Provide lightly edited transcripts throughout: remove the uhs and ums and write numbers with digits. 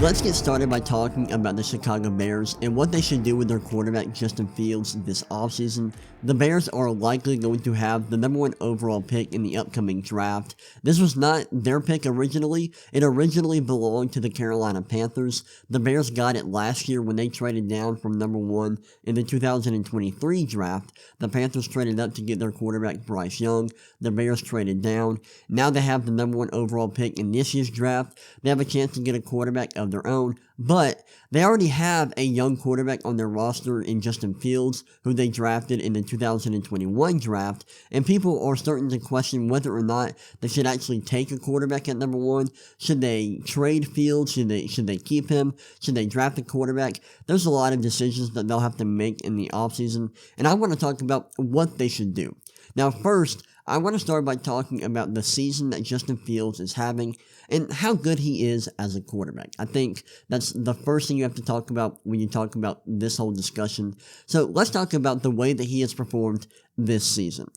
Let's get started by talking about the Chicago Bears and what they should do with their quarterback Justin Fields this offseason. The Bears are likely going to have the number 1 overall pick in the upcoming draft. This was not their pick originally. It originally belonged to the Carolina Panthers. The Bears got it last year when they traded down from number 1 in the 2023 draft. The Panthers traded up to get their quarterback Bryce Young. The Bears traded down. Now they have the number 1 overall pick in this year's draft. They have a chance to get a quarterback of their own, but they already have a young quarterback on their roster in Justin Fields, who they drafted in the 2021 draft, and people are starting to question whether or not they should actually take a quarterback at number 1. Should they trade Fields? Should they keep him? Should they draft a quarterback? There's a lot of decisions that they'll have to make in the offseason, and I want to talk about what they should do. Now, first, I want to start by talking about the season that Justin Fields is having and how good he is as a quarterback. I think that's the first thing you have to talk about when you talk about this whole discussion. So let's talk about the way that he has performed this season.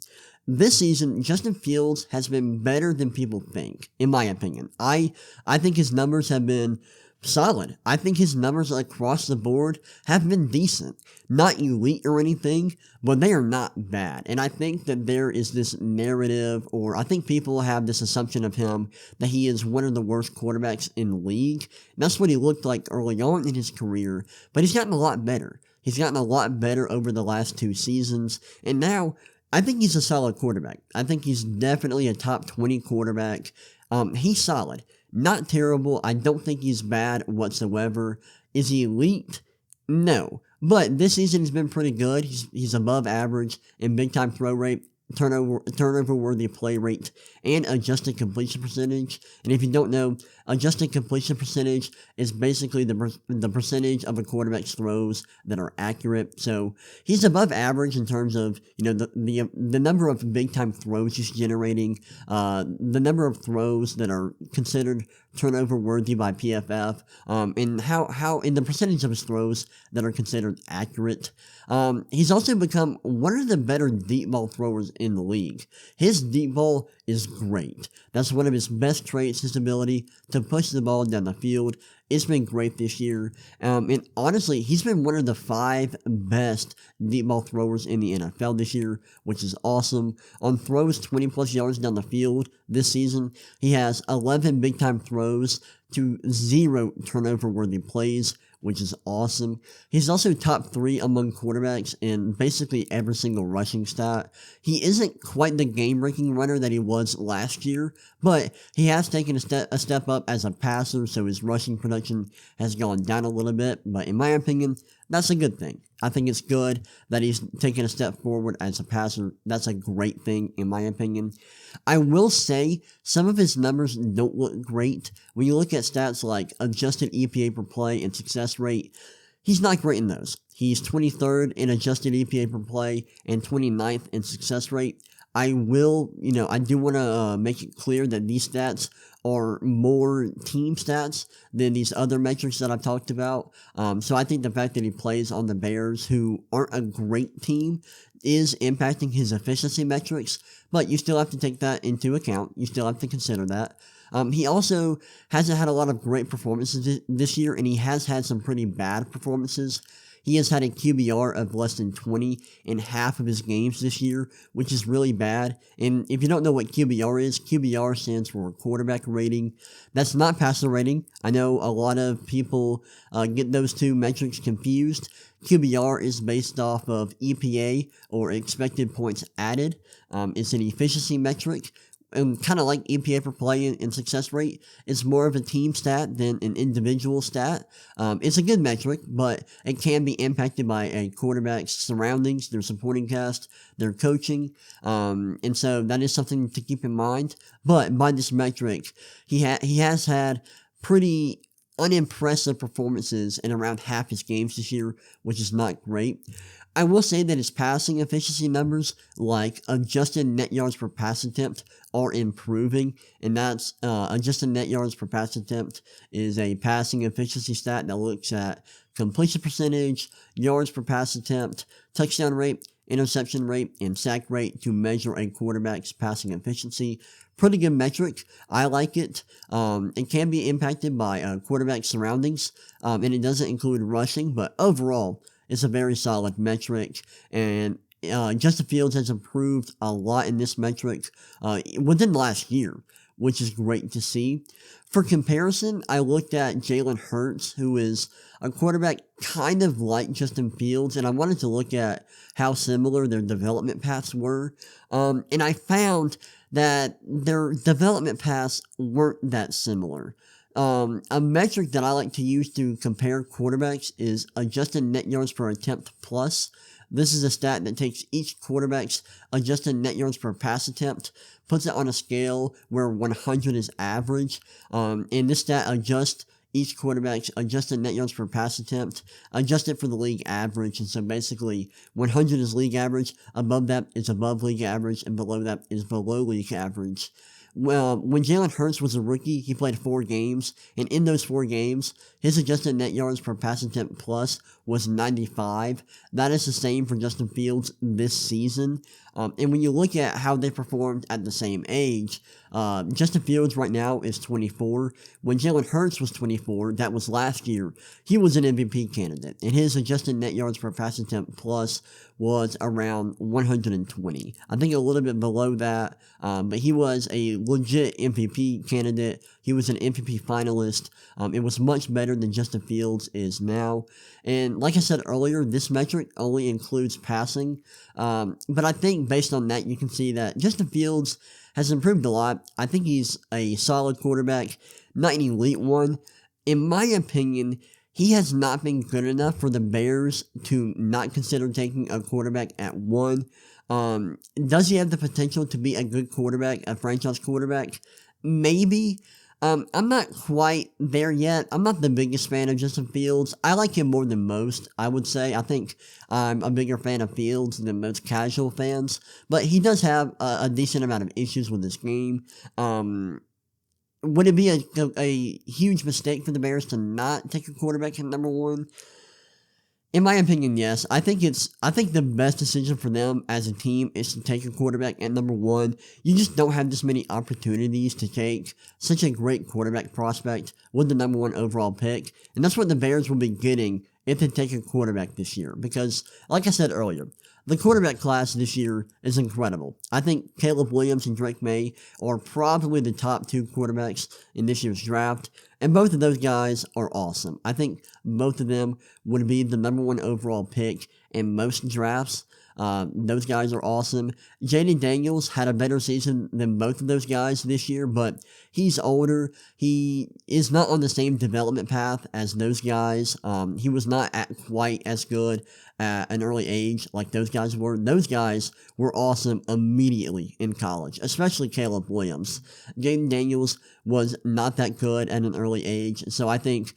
This season, Justin Fields has been better than people think, in my opinion. I think his numbers have been solid. I think his numbers across the board have been decent. Not elite or anything, but they are not bad. And I think that there is this narrative, or I think people have this assumption of him that he is one of the worst quarterbacks in the league. And that's what he looked like early on in his career, but he's gotten a lot better. He's gotten a lot better over the last 2 seasons, and now I think he's a solid quarterback. I think he's definitely a top 20 quarterback. He's solid. Not terrible. I don't think he's bad whatsoever. Is he elite? No. But this season has been pretty good. He's above average in big time throw rate, turnover worthy play rate, and adjusted completion percentage. And if you don't know, adjusted completion percentage is basically the percentage of a quarterback's throws that are accurate. So he's above average in terms of, the number of big time throws he's generating, the number of throws that are considered turnover worthy by PFF, and how in the percentage of his throws that are considered accurate. He's also become one of the better deep ball throwers in the league. His deep ball is great. That's one of his best traits, his ability to push the ball down the field. It's been great this year. And honestly, he's been one of the 5 best deep ball throwers in the NFL this year, which is awesome. On throws 20 plus yards down the field this season, he has 11 big time throws to 0 turnover worthy plays, which is awesome. He's also top 3 among quarterbacks in basically every single rushing stat. He isn't quite the game-breaking runner that he was last year, but he has taken a step up as a passer, so his rushing production has gone down a little bit, but in my opinion, that's a good thing. I think it's good that he's taken a step forward as a passer. That's a great thing, in my opinion. I will say some of his numbers don't look great. When you look at stats like adjusted EPA per play and success rate, he's not great in those. He's 23rd in adjusted EPA per play and 29th in success rate. I do want to make it clear that these stats are more team stats than these other metrics that I've talked about. So I think the fact that he plays on the Bears, who aren't a great team, is impacting his efficiency metrics, but you still have to take that into account. You still have to consider that. He also hasn't had a lot of great performances this year, and he has had some pretty bad performances. He has had a QBR of less than 20 in half of his games this year, which is really bad. And if you don't know what QBR is, QBR stands for quarterback rating. That's not passer rating. I know a lot of people get those 2 metrics confused. QBR is based off of EPA, or expected points added. It's an efficiency metric. And kind of like EPA per play and success rate, it's more of a team stat than an individual stat. It's a good metric, but it can be impacted by a quarterback's surroundings, their supporting cast, their coaching, and so that is something to keep in mind. But by this metric, he has had pretty unimpressive performances in around half his games this year, which is not great. I will say that his passing efficiency numbers, like adjusted net yards per pass attempt, are improving, and that's adjusted net yards per pass attempt is a passing efficiency stat that looks at completion percentage, yards per pass attempt, touchdown rate, interception rate, and sack rate to measure a quarterback's passing efficiency. Pretty good metric. I like it. It can be impacted by quarterback surroundings, and it doesn't include rushing, but overall, it's a very solid metric, and Justin Fields has improved a lot in this metric within last year, which is great to see. For comparison, I looked at Jalen Hurts, who is a quarterback kind of like Justin Fields, and I wanted to look at how similar their development paths were. And I found that their development paths weren't that similar. A metric that I like to use to compare quarterbacks is adjusted net yards per attempt plus. This is a stat that takes each quarterback's adjusted net yards per pass attempt, puts it on a scale where 100 is average, and this stat adjusts each quarterback's adjusted net yards per pass attempt, adjust it for the league average, and so basically 100 is league average, above that is above league average, and below that is below league average. Well, when Jalen Hurts was a rookie, he played 4 games, and in those 4 games, his adjusted net yards per pass attempt plus was 95. That is the same for Justin Fields this season. And when you look at how they performed at the same age, Justin Fields right now is 24. When Jalen Hurts was 24, that was last year, he was an MVP candidate, and his adjusted net yards per pass attempt plus was around 120. I think a little bit below that, but he was a legit MVP candidate. He was an MVP finalist. It was much better than Justin Fields is now. And like I said earlier, this metric only includes passing. But I think based on that, you can see that Justin Fields has improved a lot. I think he's a solid quarterback, not an elite one. In my opinion, he has not been good enough for the Bears to not consider taking a quarterback at 1. Does he have the potential to be a good quarterback, a franchise quarterback? Maybe. I'm not quite there yet. I'm not the biggest fan of Justin Fields. I like him more than most, I would say. I think I'm a bigger fan of Fields than most casual fans. But he does have a decent amount of issues with his game. Would it be a huge mistake for the Bears to not take a quarterback at number 1? In my opinion, yes. I think the best decision for them as a team is to take a quarterback at number 1. You just don't have this many opportunities to take such a great quarterback prospect with the number 1 overall pick. And that's what the Bears will be getting if they take a quarterback this year. Because, like I said earlier, the quarterback class this year is incredible. I think Caleb Williams and Drake May are probably the top 2 quarterbacks in this year's draft, and both of those guys are awesome. I think both of them would be the number 1 overall pick in most drafts. Those guys are awesome. Jaden Daniels had a better season than both of those guys this year, but he's older. He is not on the same development path as those guys. He was not at quite as good at an early age like those guys were. Those guys were awesome immediately in college, especially Caleb Williams. Jaden Daniels was not that good at an early age, so I think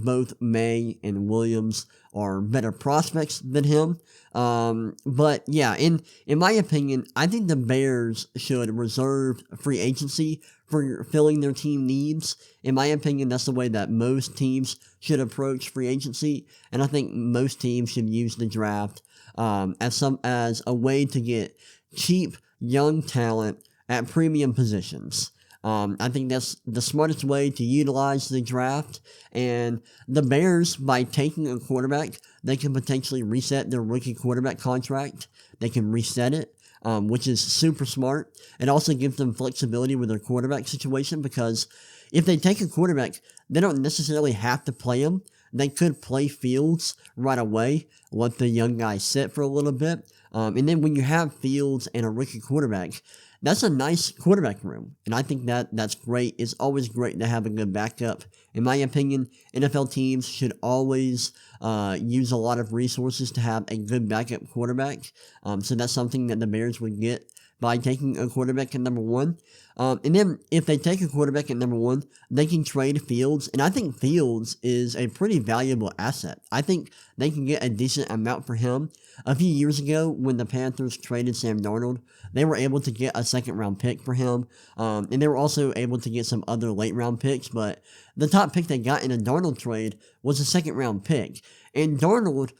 both May and Williams are better prospects than him. But yeah, in my opinion, I think the Bears should reserve free agency for filling their team needs. In my opinion, that's the way that most teams should approach free agency, and I think most teams should use the draft as a way to get cheap young talent at premium positions. I think that's the smartest way to utilize the draft, and the Bears, by taking a quarterback, they can potentially reset their rookie quarterback contract. They can reset it, which is super smart. It also gives them flexibility with their quarterback situation, because if they take a quarterback, they don't necessarily have to play him. They could play Fields right away, let the young guy sit for a little bit, and then when you have Fields and a rookie quarterback, that's a nice quarterback room, and I think that's great. It's always great to have a good backup. In my opinion, NFL teams should always use a lot of resources to have a good backup quarterback, so that's something that the Bears would get by taking a quarterback at number 1. And then if they take a quarterback at number 1, they can trade Fields, and I think Fields is a pretty valuable asset. I think they can get a decent amount for him. A few years ago, when the Panthers traded Sam Darnold, they were able to get a second-round pick for him, and they were also able to get some other late-round picks, but the top pick they got in a Darnold trade was a second-round pick. And Darnold,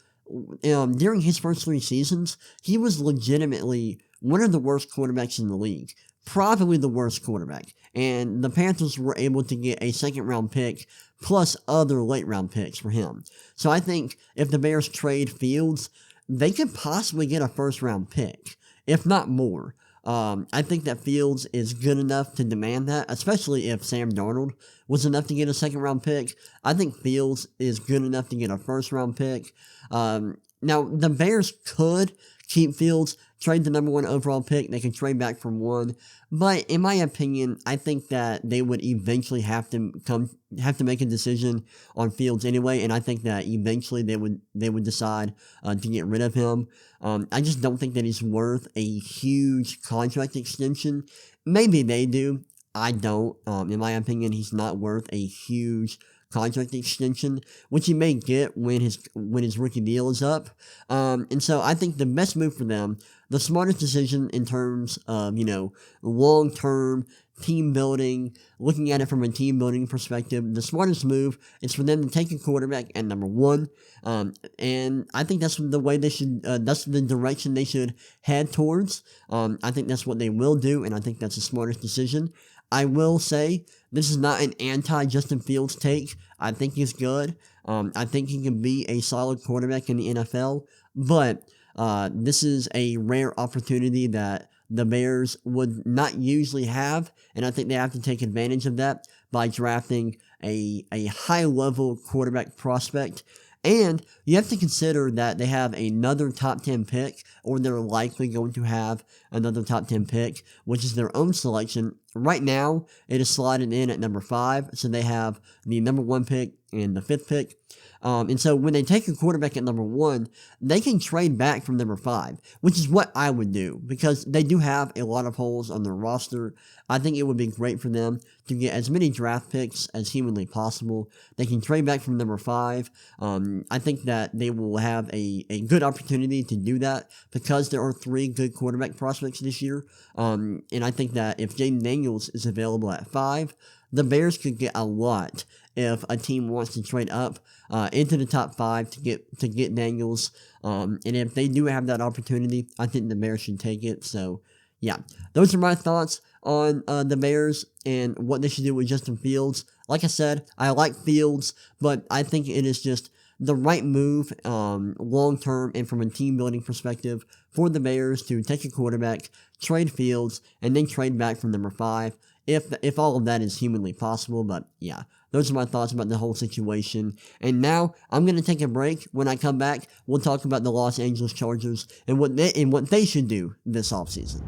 during his first 3 seasons, he was legitimately one of the worst quarterbacks in the league. probably the worst quarterback. And the Panthers were able to get a second round pick plus other late round picks for him. So I think if the Bears trade Fields, they could possibly get a first round pick, if not more. I think that Fields is good enough to demand that, especially if Sam Darnold was enough to get a second round pick. I think Fields is good enough to get a first round pick. Now, the Bears could keep Fields, trade the number 1 overall pick. They can trade back for one. But in my opinion, I think that they would eventually have to make a decision on Fields anyway, and I think that eventually they would decide to get rid of him. I just don't think that he's worth a huge contract extension. Maybe they do. I don't. In my opinion, he's not worth a huge contract extension, which he may get when his rookie deal is up. And so I think the best move for them, the smartest decision in terms of, long-term team building, looking at it from a team building perspective, the smartest move is for them to take a quarterback at number 1. And I think that's the way they should, that's the direction they should head towards. I think that's what they will do, and I think that's the smartest decision. I will say, this is not an anti-Justin Fields take. I think he's good. I think he can be a solid quarterback in the NFL, but this is a rare opportunity that the Bears would not usually have, and I think they have to take advantage of that by drafting a high-level quarterback prospect. And you have to consider that they have another top 10 pick, or they're likely going to have another top 10 pick, which is their own selection. Right now, it is slotted in at number 5, so they have the number 1 pick and the 5th pick. And so when they take a quarterback at number 1, they can trade back from number 5, which is what I would do, because they do have a lot of holes on their roster. I think it would be great for them to get as many draft picks as humanly possible. They can trade back from number 5. I think that they will have a good opportunity to do that because there are 3 good quarterback prospects this year. And I think that if Jaden Daniels is available at 5, the Bears could get a lot if a team wants to trade up into the top 5 to get Daniels. And if they do have that opportunity, I think the Bears should take it. So, yeah, those are my thoughts on the Bears and what they should do with Justin Fields. Like I said, I like Fields, but I think it is just the right move long-term and from a team-building perspective for the Bears to take a quarterback, trade Fields, and then trade back from number 5 if all of that is humanly possible. But yeah, those are my thoughts about the whole situation. And now I'm going to take a break. When I come back, we'll talk about the Los Angeles Chargers and what they should do this offseason.